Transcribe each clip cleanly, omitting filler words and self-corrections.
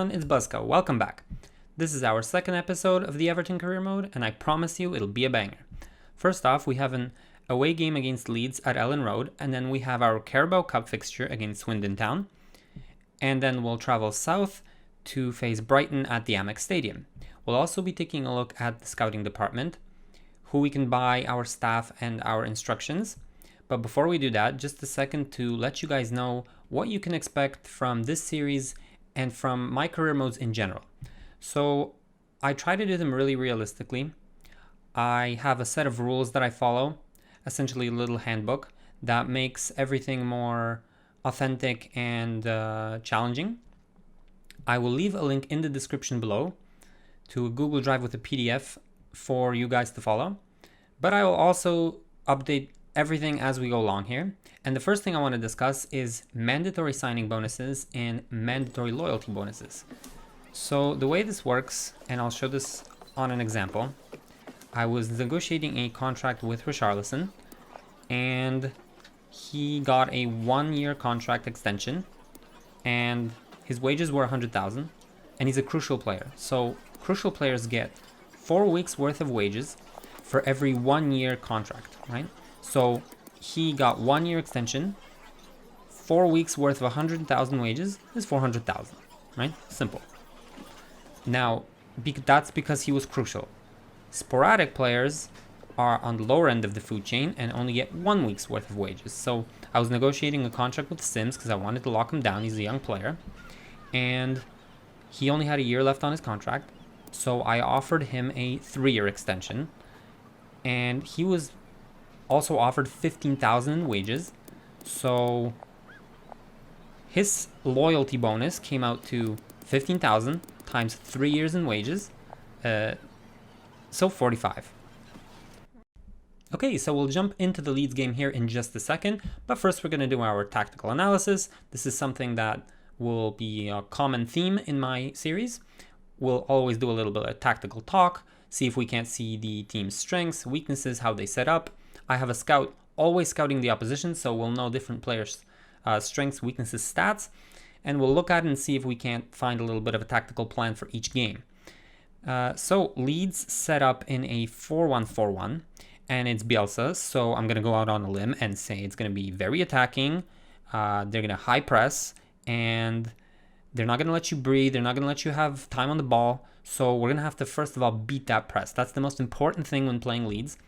everyone, it's Buzzco. Welcome back. This is our second episode of the Everton career mode, and I promise you it'll be a banger. First off, we have an away game against Leeds at Elland Road, and then we have our Carabao Cup fixture against Swindon Town. And then we'll travel south to face Brighton at the Amex Stadium. We'll also be taking a look at the scouting department, who we can buy, our staff, and our instructions. But before we do that, just a second to let you guys know what you can expect from this series and from my career modes in general. So I try to do them really realistically. I have a set of rules that I follow, essentially a little handbook that makes everything more authentic and challenging. I will leave a link in the description below to a Google Drive with a PDF for you guys to follow. But I will also update everything as we go along here. And the first thing I want to discuss is mandatory signing bonuses and mandatory loyalty bonuses. So the way this works, and I'll show this on an example, I was negotiating a contract with Richarlison, and he got a 1-year contract extension, and his wages were 100,000, and he's a crucial player. So crucial players get 4 weeks worth of wages for every 1-year contract, right? So he got 1-year extension, 4 weeks worth of 100,000 wages is 400,000, right? Simple. Now, that's because he was crucial. Sporadic players are on the lower end of the food chain and only get 1 week's worth of wages. So I was negotiating a contract with Sims because I wanted to lock him down. He's a young player, and he only had a year left on his contract. So I offered him a 3-year extension, and he was also offered 15,000 in wages. So his loyalty bonus came out to 15,000 times 3 years in wages, so 45. Okay, so we'll jump into the Leeds game here in just a second, but first we're going to do our tactical analysis. This is something that will be a common theme in my series. We'll always do a little bit of tactical talk, see if we can't see the team's strengths, weaknesses, how they set up. I have a scout always scouting the opposition, so we'll know different players' strengths, weaknesses, stats, and we'll look at it and see if we can't find a little bit of a tactical plan for each game. So Leeds set up in a 4-1-4-1, and it's Bielsa, so I'm going to go out on a limb and say it's going to be very attacking. They're going to high press, and they're not going to let you breathe. They're not going to let you have time on the ball, so we're going to have to first of all beat that press. That's the most important thing when playing Leeds.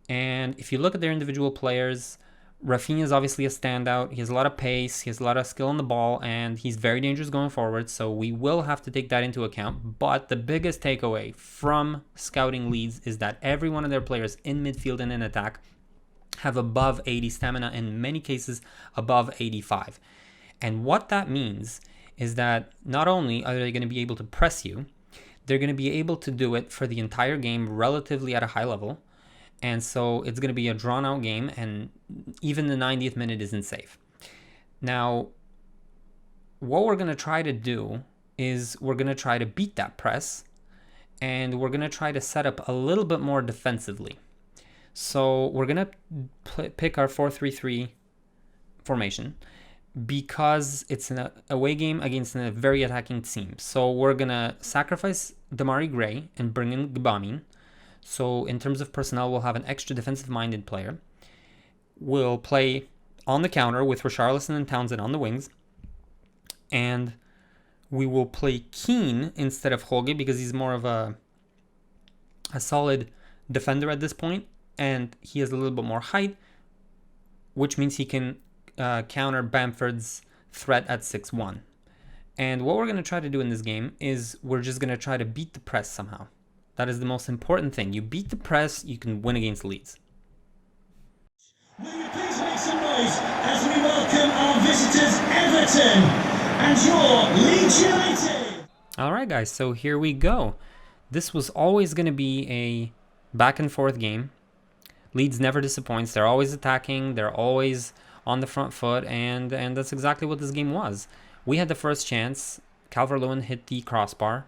And if you look at their individual players, Rafinha is obviously a standout. He has a lot of pace, he has a lot of skill on the ball, and he's very dangerous going forward, so we will have to take that into account. But the biggest takeaway from scouting Leeds is that every one of their players in midfield and in attack have above 80 stamina, in many cases above 85. And what that means is that not only are they going to be able to press you, they're going to be able to do it for the entire game relatively at a high level. And so it's going to be a drawn-out game, and even the 90th minute isn't safe. Now, what we're going to try to do is we're going to try to beat that press, and we're going to try to set up a little bit more defensively. So we're going to pick our 4-3-3 formation because it's an away game against a very attacking team. So we're going to sacrifice Damari Gray and bring in Gbamin. So in terms of personnel, we'll have an extra defensive-minded player. We'll play on the counter with Richarlison and Townsend on the wings. And we will play Keane instead of Holge because he's more of a solid defender at this point. And he has a little bit more height, which means he can counter Bamford's threat at 6-1. And what we're going to try to do in this game is we're just going to try to beat the press somehow. That is the most important thing. You beat the press, you can win against Leeds. Will you please make some noise as we welcome our visitors, Everton, and your Leeds United. All right, guys, so here we go. This was always going to be a back and forth game. Leeds never disappoints. They're always attacking. They're always on the front foot, and that's exactly what this game was. We had the first chance. Calvert-Lewin hit the crossbar,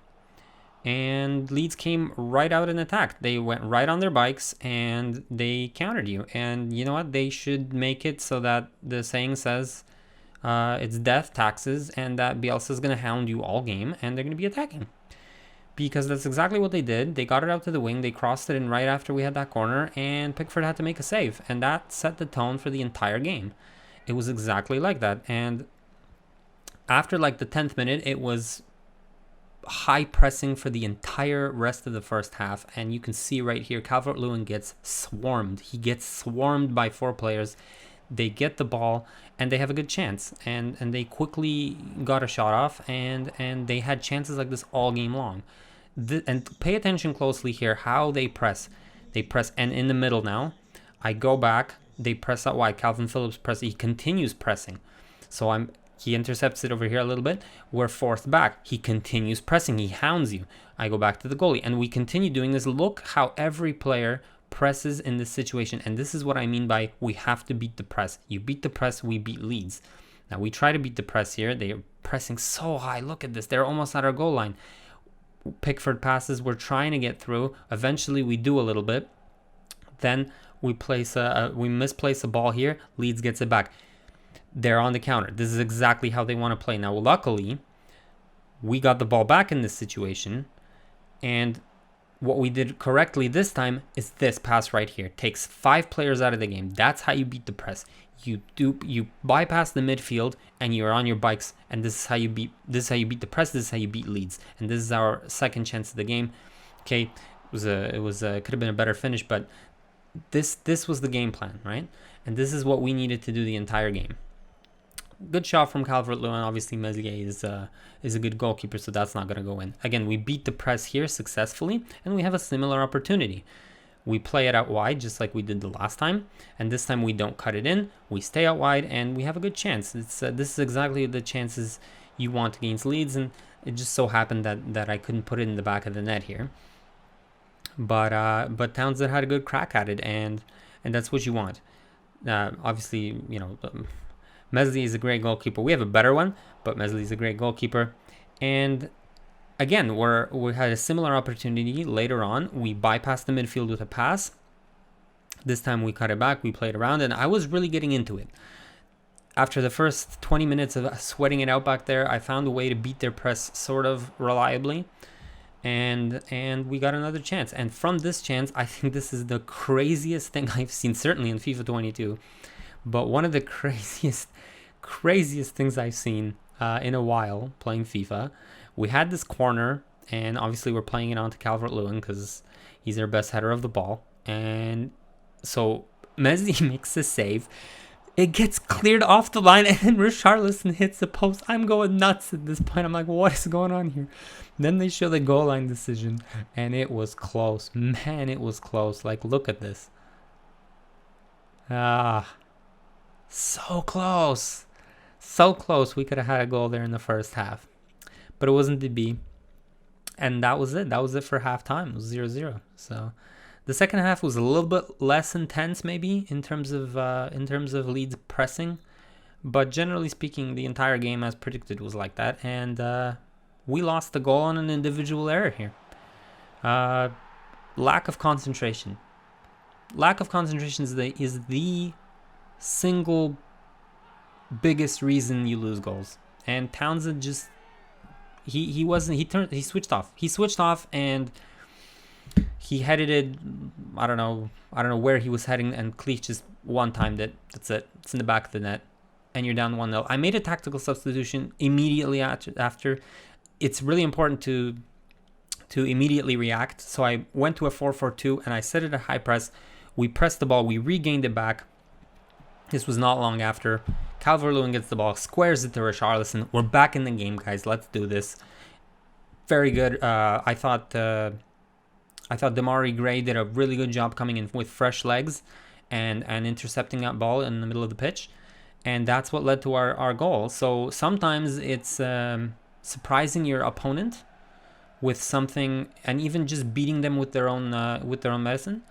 and Leeds came right out and attacked. They went right on their bikes and they countered you. And you know what? They should make it so that the saying says, it's death, taxes, and that Bielsa's going to hound you all game, and they're going to be attacking. Because that's exactly what they did. They got it out to the wing, they crossed it in right after we had that corner, and Pickford had to make a save. And that set the tone for the entire game. It was exactly like that. And after like the 10th minute, it was high pressing for the entire rest of the first half. And you can see right here, Calvert-Lewin gets swarmed. He gets swarmed by 4 players. They get the ball and they have a good chance, and they quickly got a shot off, and they had chances like this all game long. And pay attention closely here how they press. They press, and in the middle now, I go back, they press out wide. Calvin Phillips press, he continues pressing. So he intercepts it over here a little bit. We're forced back. He continues pressing. He hounds you. I go back to the goalie, and we continue doing this. Look how every player presses in this situation, and this is what I mean by we have to beat the press. You beat the press, we beat Leeds. Now we try to beat the press here. They are pressing so high. Look at this. They're almost at our goal line. Pickford passes. We're trying to get through. Eventually we do a little bit. Then we misplace a ball here. Leeds gets it back. They're on the counter. This is exactly how they want to play. Now luckily we got the ball back in this situation, and what we did correctly this time is this pass right here. Takes 5 players out of the game. That's how you beat the press. You bypass the midfield and you're on your bikes, and this is how you beat the press. This is how you beat Leeds. And this is our second chance of the game. Okay, could have been a better finish, but this was the game plan, right? And this is what we needed to do the entire game. Good shot from Calvert-Lewin. Obviously, Meslier is a good goalkeeper, so that's not going to go in. Again, we beat the press here successfully, and we have a similar opportunity. We play it out wide, just like we did the last time, and this time we don't cut it in. We stay out wide, and we have a good chance. This is exactly the chances you want against Leeds, and it just so happened that I couldn't put it in the back of the net here. But Townsend had a good crack at it, and that's what you want. Obviously, Meslier is a great goalkeeper. We have a better one, but Meslier is a great goalkeeper. And again, we had a similar opportunity later on. We bypassed the midfield with a pass. This time we cut it back, we played around, and I was really getting into it. After the first 20 minutes of sweating it out back there, I found a way to beat their press sort of reliably. And we got another chance. And from this chance, I think this is the craziest thing I've seen, certainly in FIFA 22. But one of the craziest things I've seen in a while playing FIFA. We had this corner, and obviously we're playing it onto Calvert-Lewin because he's our best header of the ball. And so Messi makes a save. It gets cleared off the line, and then Richarlison hits the post. I'm going nuts at this point. I'm like, what is going on here? Then they show the goal line decision, and it was close. Man, it was close. Like, look at this. So close. So close. We could have had a goal there in the first half. But it wasn't to be. And that was it. That was it for halftime. It was 0-0. So the second half was a little bit less intense, maybe, in terms of Leeds pressing. But generally speaking, the entire game, as predicted, was like that. And we lost the goal on an individual error here. Lack of concentration. Lack of concentration is the single biggest reason you lose goals. And Townsend just he switched off. He switched off and he headed it. I don't know where he was heading, and Cleach just one-timed it. That's it. It's in the back of the net, and you're down 1-0. I made a tactical substitution immediately after. It's really important to immediately react. So I went to a 4-4-2 and I set it at high press. We pressed the ball. We regained it back. This was not long after. Calvert-Lewin gets the ball, squares it to Richarlison. We're back in the game, guys. Let's do this. Very good. I thought Damari Gray did a really good job coming in with fresh legs and intercepting that ball in the middle of the pitch. And that's what led to our goal. So sometimes it's surprising your opponent with something, and even just beating them with their own medicine.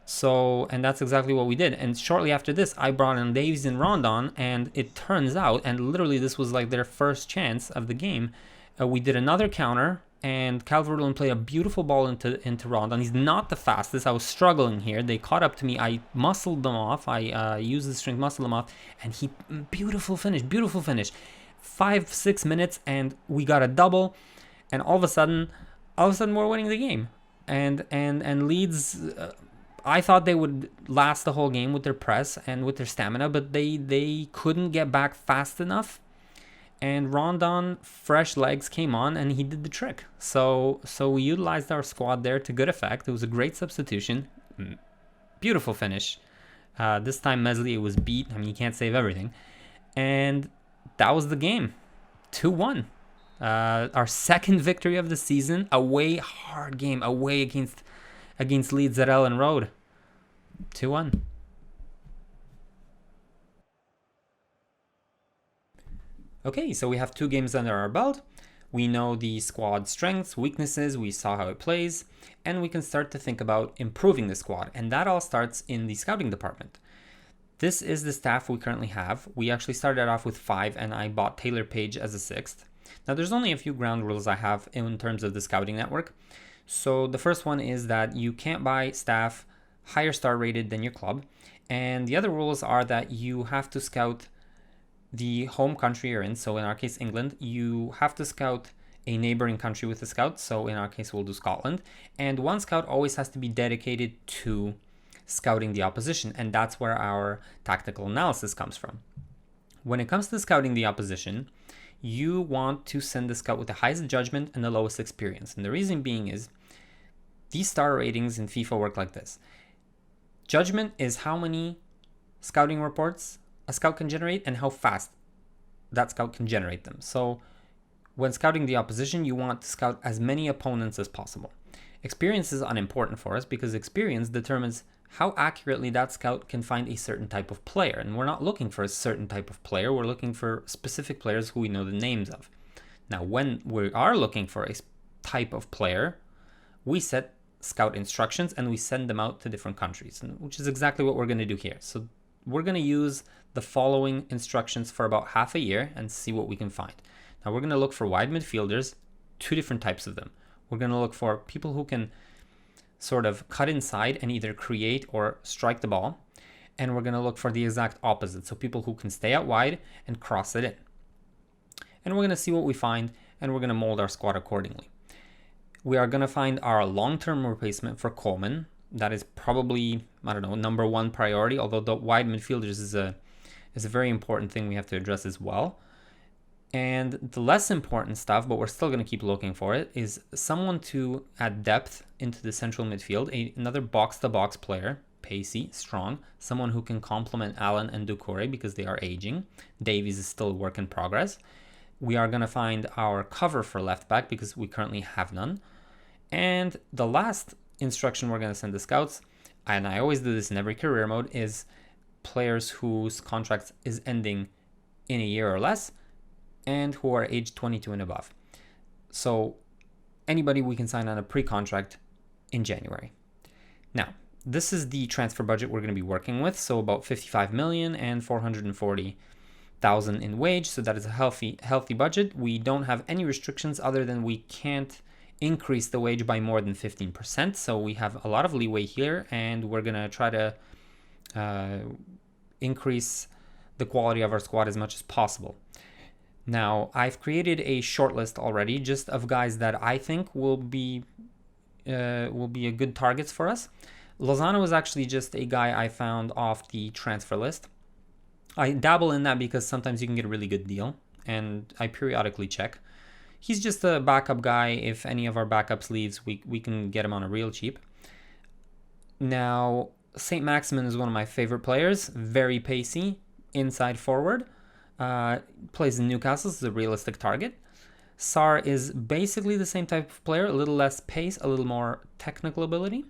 So, and that's exactly what we did. And shortly after this, I brought in Davies and Rondon, and it turns out, and literally this was like their first chance of the game, we did another counter, and Calvert-Lewin played a beautiful ball into Rondon. He's not the fastest. I was struggling here. They caught up to me. I muscled them off. I used the strength, muscled them off, and beautiful finish. 5-6 minutes, and we got a double, and all of a sudden we're winning the game. And Leeds, I thought they would last the whole game with their press and with their stamina, but they couldn't get back fast enough. And Rondon, fresh legs, came on and he did the trick. So we utilized our squad there to good effect. It was a great substitution. Beautiful finish. This time Meslier was beat. I mean, you can't save everything. And that was the game. 2-1. Our second victory of the season. Away, hard game. Away against Leeds at Elland Road. 2-1. Okay, so we have 2 games under our belt. We know the squad strengths, weaknesses, we saw how it plays, and we can start to think about improving the squad. And that all starts in the scouting department. This is the staff we currently have. We actually started off with 5, and I bought Taylor Page as a 6th. Now, there's only a few ground rules I have in terms of the scouting network. So the first one is that you can't buy staff higher star rated than your club. And the other rules are that you have to scout the home country you're in. So in our case, England. You have to scout a neighboring country with a scout. So in our case, we'll do Scotland. And one scout always has to be dedicated to scouting the opposition. And that's where our tactical analysis comes from. When it comes to scouting the opposition, you want to send the scout with the highest judgment and the lowest experience. And the reason being is these star ratings in FIFA work like this. Judgment is how many scouting reports a scout can generate and how fast that scout can generate them. So when scouting the opposition, you want to scout as many opponents as possible. Experience is unimportant for us because experience determines how accurately that scout can find a certain type of player. And we're not looking for a certain type of player. We're looking for specific players who we know the names of. Now, when we are looking for a type of player, we set scout instructions and we send them out to different countries, which is exactly what we're going to do here. So we're going to use the following instructions for about half a year and see what we can find. Now we're going to look for wide midfielders, 2 different types of them. We're going to look for people who can sort of cut inside and either create or strike the ball. And we're going to look for the exact opposite. So people who can stay out wide and cross it in. And we're going to see what we find and we're going to mold our squad accordingly. We are going to find our long-term replacement for Coleman. That is probably, I don't know, number 1 priority, although the wide midfielders is a very important thing we have to address as well. And the less important stuff, but we're still going to keep looking for it, is someone to add depth into the central midfield, another box-to-box player, pacey, strong, someone who can complement Allen and Doucouré because they are aging. Davies is still a work in progress. We are going to find our cover for left back because we currently have none. And the last instruction we're going to send the scouts, and I always do this in every career mode, is players whose contract is ending in a year or less and who are age 22 and above. So anybody we can sign on a pre-contract in January. Now, this is the transfer budget we're going to be working with. So about 55 million and 440,000 in wage. So that is a healthy budget. We don't have any restrictions other than we can't increase the wage by more than 15%. So we have a lot of leeway here, and we're going to try to increase the quality of our squad as much as possible. Now, I've created a short list already just of guys that I think will be a good targets for us. Lozano is actually just a guy I found off the transfer list. I dabble in that because sometimes you can get a really good deal, and I periodically check. He's just a backup guy. If any of our backups leaves, we can get him on a real cheap. Now, St. Maximin is one of my favorite players. Very pacey, inside forward. Plays in Newcastle, is a realistic target. Sarr is basically the same type of player, a little less pace, a little more technical ability.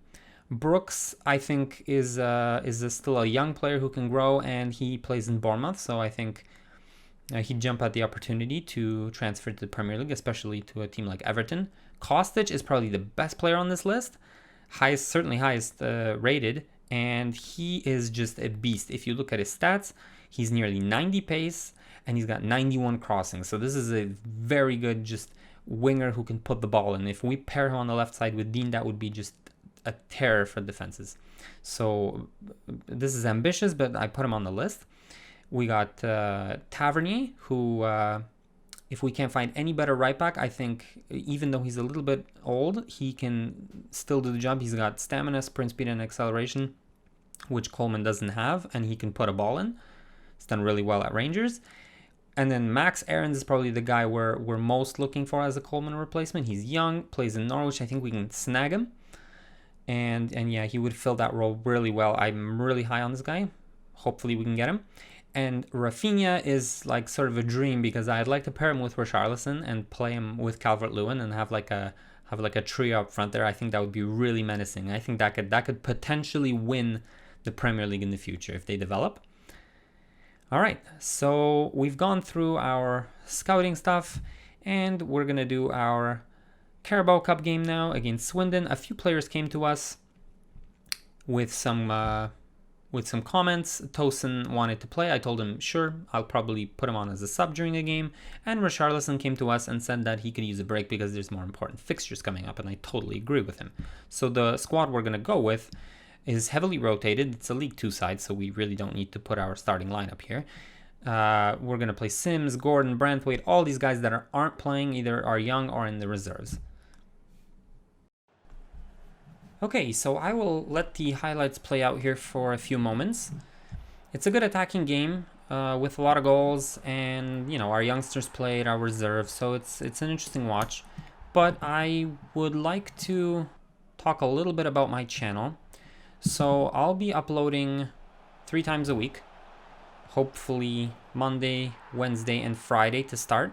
Brooks, I think, is still a young player who can grow, and he plays in Bournemouth, so I think he'd jump at the opportunity to transfer to the Premier League, especially to a team like Everton. Kostic is probably the best player on this list, certainly highest rated, and he is just a beast. If you look at his stats, he's nearly 90 pace, and he's got 91 crossings. So this is a very good, just winger who can put the ball in. If we pair him on the left side with Dean, that would be just a terror for defenses. So this is ambitious, but I put him on the list. We got Tavernier, who, if we can't find any better right back, I think even though he's a little bit old, he can still do the job. He's got stamina, sprint speed, and acceleration, which Coleman doesn't have, and he can put a ball in. He's done really well at Rangers. And then Max Aarons is probably the guy we're most looking for as a Coleman replacement. He's young, plays in Norwich. I think we can snag him. And yeah, he would fill that role really well. I'm really high on this guy. Hopefully we can get him. And Rafinha is like sort of a dream because I'd like to pair him with Richarlison and play him with Calvert-Lewin and have like a trio up front there. I think that would be really menacing. I think that could potentially win the Premier League in the future if they develop. All right, so we've gone through our scouting stuff, and we're gonna do our Carabao Cup game now against Swindon. A few players came to us with some comments. Tosin wanted to play. I told him, sure, I'll probably put him on as a sub during a game. And Richarlison came to us and said that he could use a break because there's more important fixtures coming up, and I totally agree with him. So the squad we're gonna go with is heavily rotated. It's a League 2 side, so we really don't need to put our starting lineup here. We're going to play Sims, Gordon, Branthwaite, all these guys that aren't playing, either are young or in the reserves. Okay, so I will let the highlights play out here for a few moments. It's a good attacking game with a lot of goals, and our youngsters played, our reserves, so it's an interesting watch. But I would like to talk a little bit about my channel. So I'll be uploading 3 times a week, hopefully Monday, Wednesday, and Friday to start,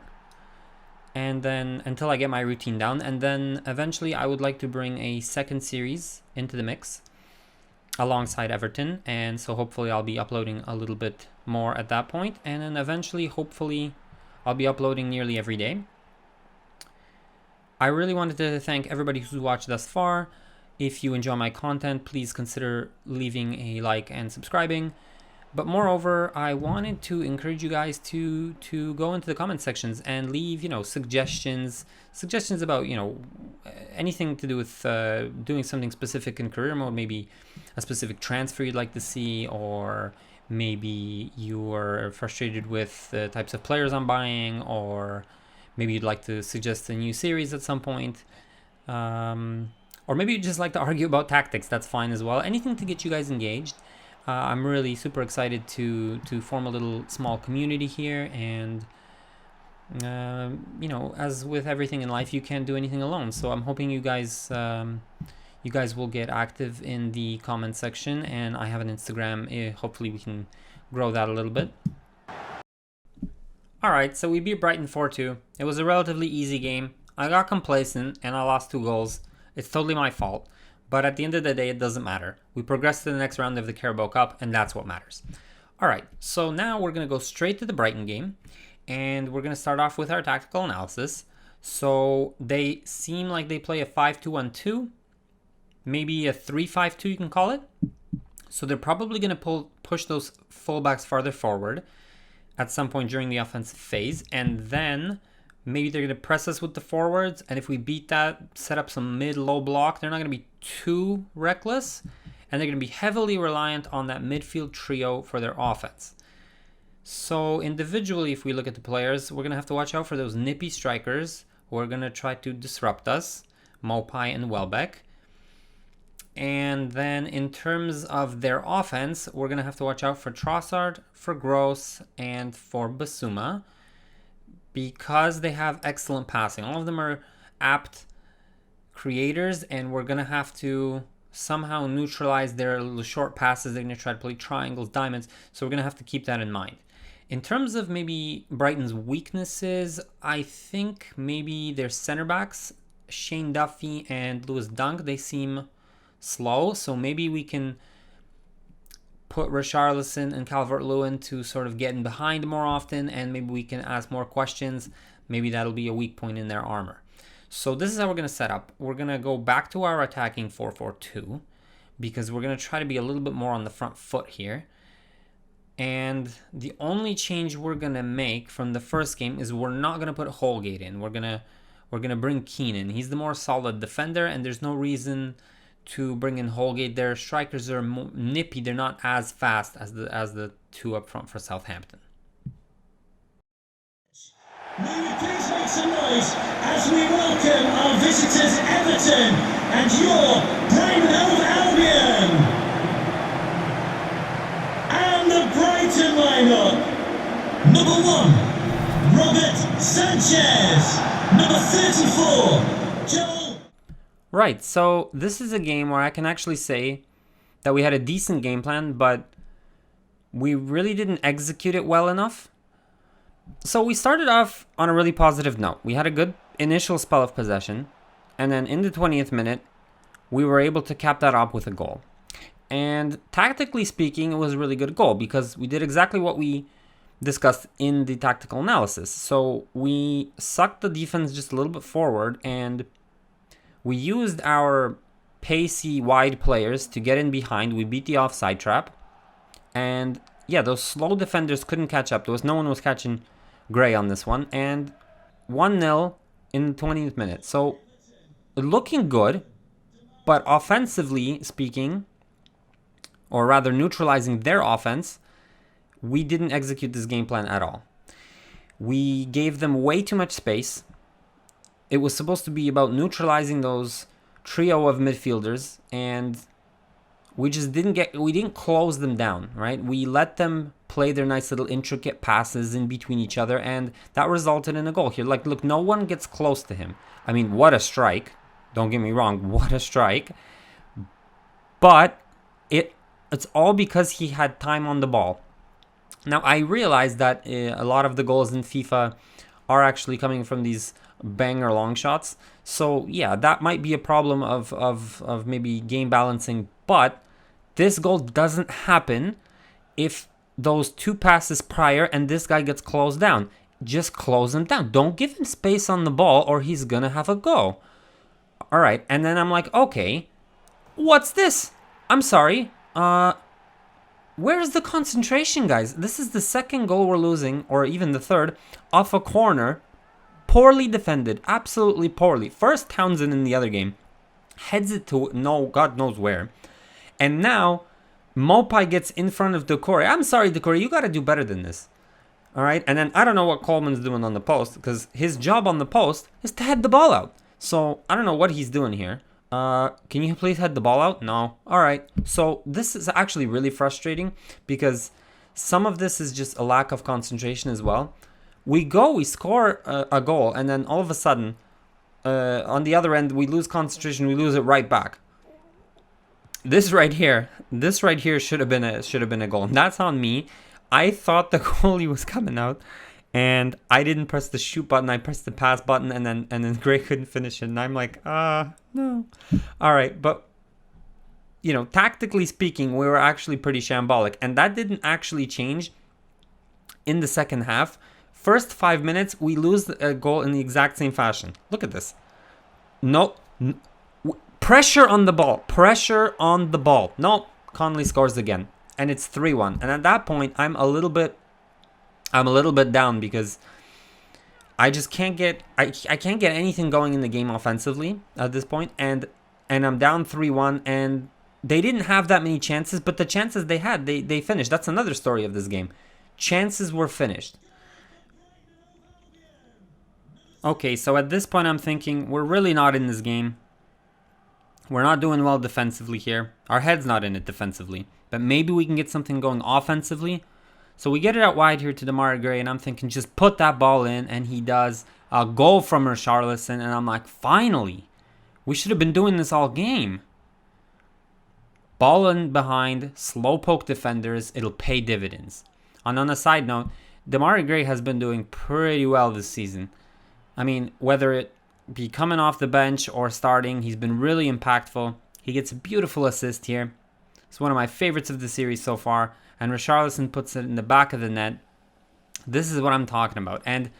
and then until I get my routine down, and then eventually I would like to bring a second series into the mix alongside Everton, and so hopefully I'll be uploading a little bit more at that point, and then eventually hopefully I'll be uploading nearly every day. I really wanted to thank everybody who's watched thus far. If you enjoy my content, please consider leaving a like and subscribing. But moreover, I wanted to encourage you guys to go into the comment sections and leave, suggestions about, anything to do with doing something specific in career mode, maybe a specific transfer you'd like to see, or maybe you are frustrated with the types of players I'm buying, or maybe you'd like to suggest a new series at some point. Or maybe you just like to argue about tactics. That's fine as well. Anything to get you guys engaged. I'm really super excited to form a little small community here. And, as with everything in life, you can't do anything alone. So I'm hoping you guys will get active in the comment section. And I have an Instagram. Hopefully we can grow that a little bit. All right, so we beat Brighton 4-2. It was a relatively easy game. I got complacent and I lost 2 goals. It's totally my fault, but at the end of the day, it doesn't matter. We progressed to the next round of the Carabao Cup, and that's what matters. All right, so now we're going to go straight to the Brighton game, and we're going to start off with our tactical analysis. So they seem like they play a 5-2-1-2, maybe a 3-5-2 you can call it. So they're probably going to push those fullbacks farther forward at some point during the offensive phase, and then maybe they're going to press us with the forwards, and if we beat that, set up some mid-low block. They're not going to be too reckless, and they're going to be heavily reliant on that midfield trio for their offense. So individually, if we look at the players, we're going to have to watch out for those nippy strikers who are going to try to disrupt us, Mopai and Welbeck. And then in terms of their offense, we're going to have to watch out for Trossard, for Gross, and for Basuma, because they have excellent passing. All of them are apt creators, and we're going to have to somehow neutralize their little short passes. They're going to try to play triangles, diamonds, so we're going to have to keep that in mind. In terms of maybe Brighton's weaknesses, I think maybe their center backs, Shane Duffy and Lewis Dunk, they seem slow, so maybe we can put Richarlison and Calvert-Lewin to sort of get in behind more often, and maybe we can ask more questions. Maybe that'll be a weak point in their armor. So this is how we're going to set up. We're going to go back to our attacking 4-4-2 because we're going to try to be a little bit more on the front foot here. And the only change we're going to make from the first game is we're not going to put Holgate in. We're going we're going to bring Keane in. He's the more solid defender, and there's no reason to bring in Holgate. Their strikers are nippy. They're not as fast as the two up front for Southampton. May we please make some noise as we welcome our visitors Everton and your Brighton Hove Albion. And the Brighton lineup. Number 1, Robert Sanchez. Number 34, Joel. Right, so this is a game where I can actually say that we had a decent game plan, but we really didn't execute it well enough. So we started off on a really positive note. We had a good initial spell of possession, and then in the 20th minute, we were able to cap that up with a goal. And tactically speaking, it was a really good goal because we did exactly what we discussed in the tactical analysis. So we sucked the defense just a little bit forward, and we used our pacey wide players to get in behind. We beat the offside trap, and yeah, those slow defenders couldn't catch up. No one was catching Gray on this one, and 1-0 in the 20th minute. So looking good, but offensively speaking, or rather neutralizing their offense, we didn't execute this game plan at all. We gave them way too much space. It was supposed to be about neutralizing those trio of midfielders, and we didn't close them down, right? We let them play their nice little intricate passes in between each other, and that resulted in a goal here. Like, look, no one gets close to him. I mean, what a strike. Don't get me wrong, what a strike. But it's all because he had time on the ball. Now, I realize that a lot of the goals in FIFA are actually coming from these banger long shots. So, yeah, that might be a problem of maybe game balancing, but this goal doesn't happen if those two passes prior and this guy gets closed down. Just close him down. Don't give him space on the ball or he's going to have a go. All right. And then I'm like, okay, what's this? I'm sorry. Where's the concentration, guys? This is the second goal we're losing, or even the third, off a corner. Poorly defended. Absolutely poorly. First, Townsend in the other game heads it to God knows where. And now, Mopai gets in front of Decore. I'm sorry, Decore, you got to do better than this. All right? And then I don't know what Coleman's doing on the post, because his job on the post is to head the ball out. So I don't know what he's doing here. Can you please head the ball out? No. All right. So this is actually really frustrating because some of this is just a lack of concentration as well. We score a goal, and then all of a sudden, on the other end, we lose concentration. We lose it right back. This right here should have been a goal, and that's on me. I thought the goalie was coming out, and I didn't press the shoot button. I pressed the pass button, and then Gray couldn't finish it, and I'm like, no. All right, but tactically speaking, we were actually pretty shambolic, and that didn't actually change in the second half. First 5 minutes, we lose a goal in the exact same fashion. Look at this. Pressure on the ball. No, Conley scores again, and it's 3-1. And at that point, I'm a little bit down because I just can't get I can't get anything going in the game offensively at this point, and I'm down 3-1, and they didn't have that many chances, but the chances they had, they finished. That's another story of this game. Chances were finished. Okay, so at this point I'm thinking we're really not in this game. We're not doing well defensively here. Our head's not in it defensively, but maybe we can get something going offensively. So we get it out wide here to Demarai Gray, and I'm thinking just put that ball in, and he does. A goal from Richarlison, and I'm like, finally. We should have been doing this all game. Ball in behind, slow poke defenders, it'll pay dividends. And on a side note, Demarai Gray has been doing pretty well this season. I mean, whether it be coming off the bench or starting, he's been really impactful. He gets a beautiful assist here. It's one of my favorites of the series so far. And Richarlison puts it in the back of the net. This is what I'm talking about. And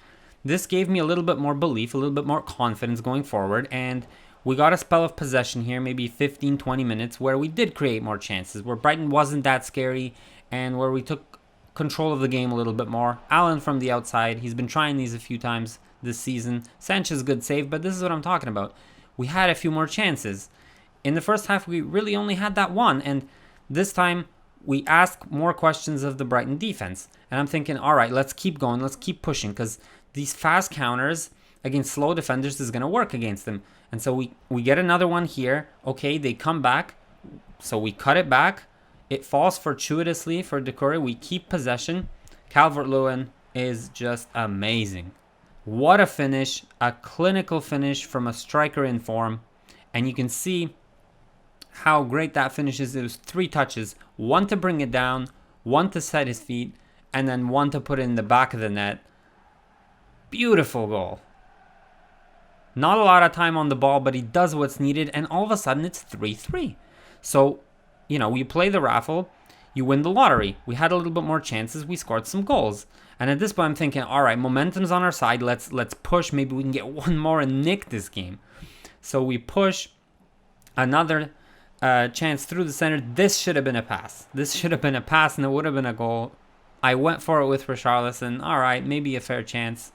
this gave me a little bit more belief, a little bit more confidence going forward. And we got a spell of possession here, maybe 15, 20 minutes, where we did create more chances, where Brighton wasn't that scary, and where we took control of the game a little bit more. Allen from the outside, he's been trying these a few times this season. Sanchez, good save, but this is what I'm talking about. We had a few more chances. In the first half, we really only had that one, and this time we ask more questions of the Brighton defense. And I'm thinking, all right, let's keep going, let's keep pushing, because these fast counters against slow defenders is going to work against them. And so we get another one here. Okay, they come back, so we cut it back. It falls fortuitously for Decore. We keep possession. Calvert-Lewin is just amazing. What a finish, a clinical finish from a striker in form. And you can see how great that finish is. It was 3 touches, 1 to bring it down, 1 to set his feet, and then 1 to put it in the back of the net. Beautiful goal. Not a lot of time on the ball, but he does what's needed, and all of a sudden it's 3-3. So, you know, you play the raffle, you win the lottery. We had a little bit more chances, we scored some goals. And at this point I'm thinking, all right, momentum's on our side, let's push, maybe we can get one more and nick this game. So we push, another chance through the center. This should have been a pass. This should have been a pass and it would have been a goal. I went for it with Richarlison. All right, maybe a fair chance.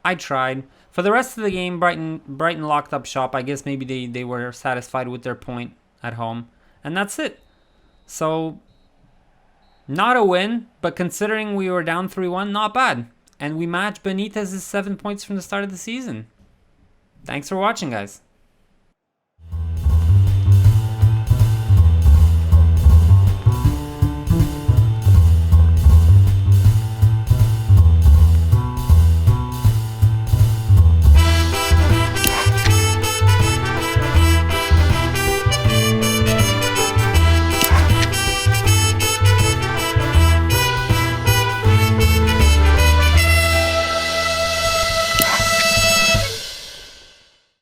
I tried. For the rest of the game, Brighton locked up shop. I guess maybe they were satisfied with their point at home. And that's it. So, not a win, but considering we were down 3-1, not bad. And we matched Benitez's 7 points from the start of the season. Thanks for watching, guys.